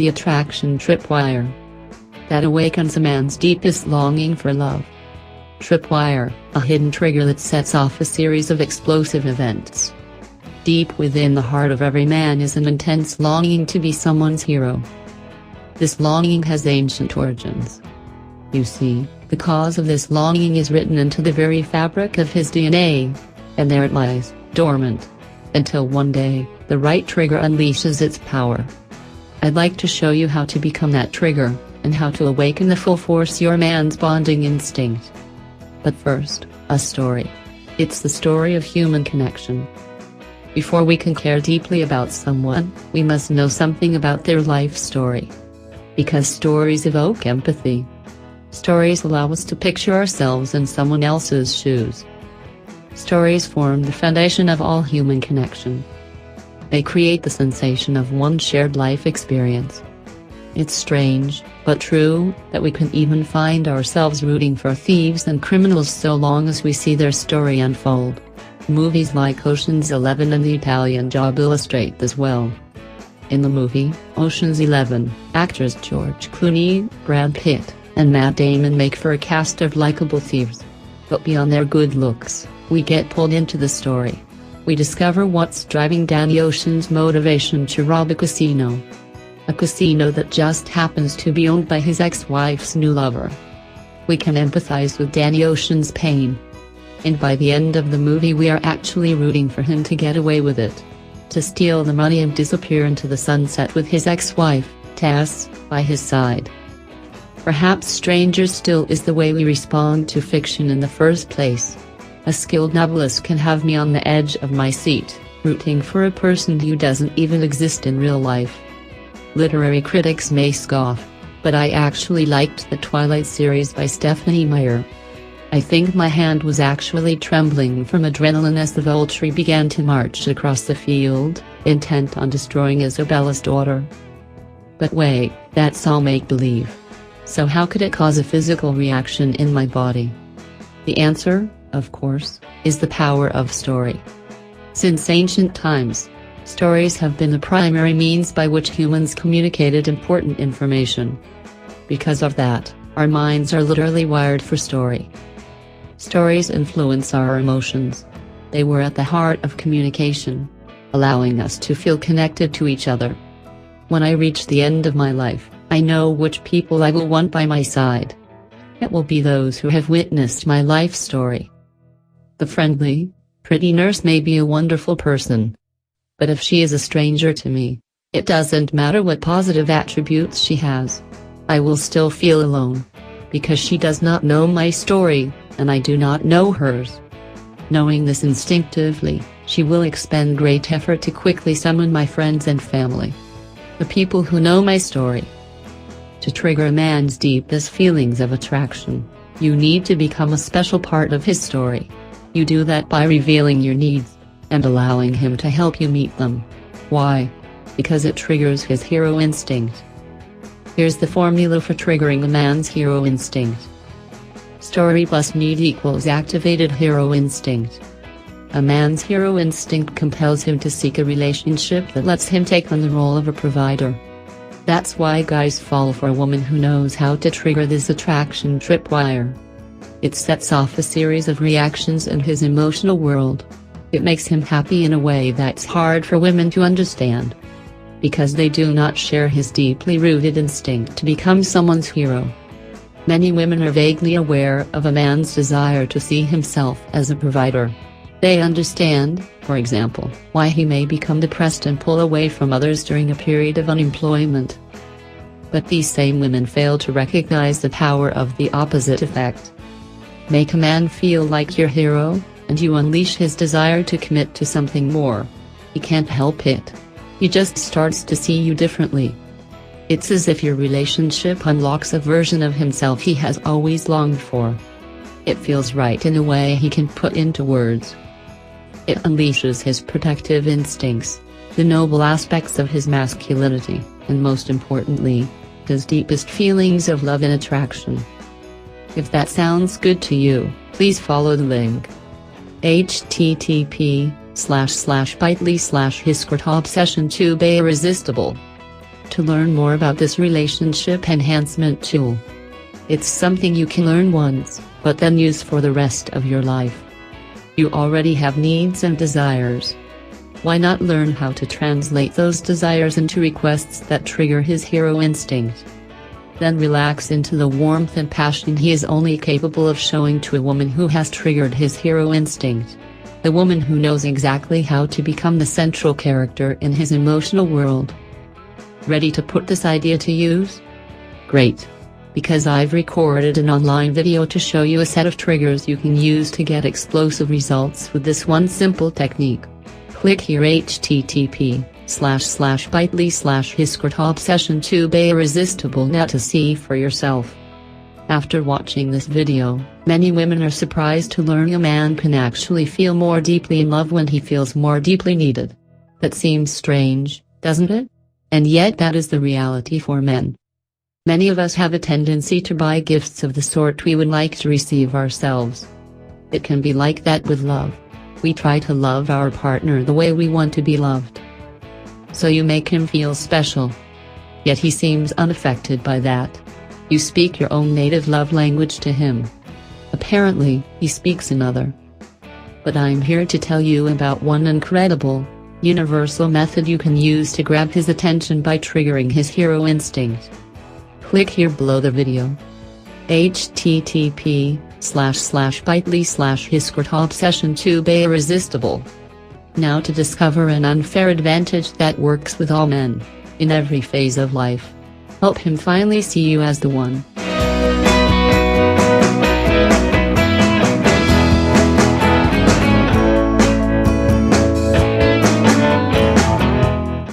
the attraction tripwire that awakens a man's deepest longing for love. Tripwire, a hidden trigger that sets off a series of explosive events. Deep within the heart of every man is an intense longing to be someone's hero. This longing has ancient origins. You see, the cause of this longing is written into the very fabric of his DNA, and there it lies, dormant, until one day, the right trigger unleashes its power. I'd like to show you how to become that trigger, and how to awaken the full force your man's bonding instinct. But first, a story. It's the story of human connection. Before we can care deeply about someone, we must know something about their life story. Because stories evoke empathy. Stories allow us to picture ourselves in someone else's shoes. Stories form the foundation of all human connection. They create the sensation of one shared life experience. It's strange, but true, that we can even find ourselves rooting for thieves and criminals so long as we see their story unfold. Movies like Ocean's 11 and The Italian Job illustrate this well. In the movie, Ocean's 11, actors George Clooney, Brad Pitt, and Matt Damon make for a cast of likable thieves. But beyond their good looks, we get pulled into the story. We discover what's driving Danny Ocean's motivation to rob a casino. A casino that just happens to be owned by his ex-wife's new lover. We can empathize with Danny Ocean's pain. And by the end of the movie we are actually rooting for him to get away with it. To steal the money and disappear into the sunset with his ex-wife, Tess, by his side. Perhaps stranger still is the way we respond to fiction in the first place. A skilled novelist can have me on the edge of my seat, rooting for a person who doesn't even exist in real life. Literary critics may scoff, but I actually liked the Twilight series by Stephenie Meyer. I think my hand was actually trembling from adrenaline as the Volturi began to march across the field, intent on destroying Isabella's daughter. But wait, that's all make-believe. So how could it cause a physical reaction in my body? The answer, of course, is the power of story. Since ancient times, stories have been the primary means by which humans communicated important information. Because of that, our minds are literally wired for story. Stories influence our emotions. They were at the heart of communication, allowing us to feel connected to each other. When I reach the end of my life, I know which people I will want by my side. It will be those who have witnessed my life story. The friendly, pretty nurse may be a wonderful person. But if she is a stranger to me, it doesn't matter what positive attributes she has. I will still feel alone. Because she does not know my story, and I do not know hers. Knowing this instinctively, she will expend great effort to quickly summon my friends and family. The people who know my story. To trigger a man's deepest feelings of attraction, you need to become a special part of his story. You do that by revealing your needs, and allowing him to help you meet them. Why? Because it triggers his hero instinct. Here's the formula for triggering a man's hero instinct. Story plus need equals activated hero instinct. A man's hero instinct compels him to seek a relationship that lets him take on the role of a provider. That's why guys fall for a woman who knows how to trigger this attraction tripwire. It sets off a series of reactions in his emotional world. It makes him happy in a way that's hard for women to understand. Because they do not share his deeply rooted instinct to become someone's hero. Many women are vaguely aware of a man's desire to see himself as a provider. They understand, for example, why he may become depressed and pull away from others during a period of unemployment. But these same women fail to recognize the power of the opposite effect. Make a man feel like your hero, and you unleash his desire to commit to something more. He can't help it. He just starts to see you differently. It's as if your relationship unlocks a version of himself he has always longed for. It feels right in a way he can put into words. It unleashes his protective instincts, the noble aspects of his masculinity, and most importantly, his deepest feelings of love and attraction. If that sounds good to you, please follow the link. http://bit.ly/hiscritobsession to be irresistible. To to learn more about this relationship enhancement tool. It's something you can learn once, but then use for the rest of your life. You already have needs and desires. Why not learn how to translate those desires into requests that trigger his hero instinct? Then relax into the warmth and passion he is only capable of showing to a woman who has triggered his hero instinct. The woman who knows exactly how to become the central character in his emotional world. Ready to put this idea to use? Great! Because I've recorded an online video to show you a set of triggers you can use to get explosive results with this one simple technique. Click here http://bit.ly/hiscritobsession2be irresistible to see for yourself. After watching this video, many women are surprised to learn a man can actually feel more deeply in love when he feels more deeply needed. That seems strange, doesn't it? And yet that is the reality for men. Many of us have a tendency to buy gifts of the sort we would like to receive ourselves. It can be like that with love. We try to love our partner the way we want to be loved. So you make him feel special. Yet he seems unaffected by that. You speak your own native love language to him. Apparently, he speaks another. But I'm here to tell you about one incredible, universal method you can use to grab his attention by triggering his hero instinct. Click here below the video. http://bit.ly/hiscritobsession2be irresistible. Now to discover an unfair advantage that works with all men, in every phase of life. Help him finally see you as the one.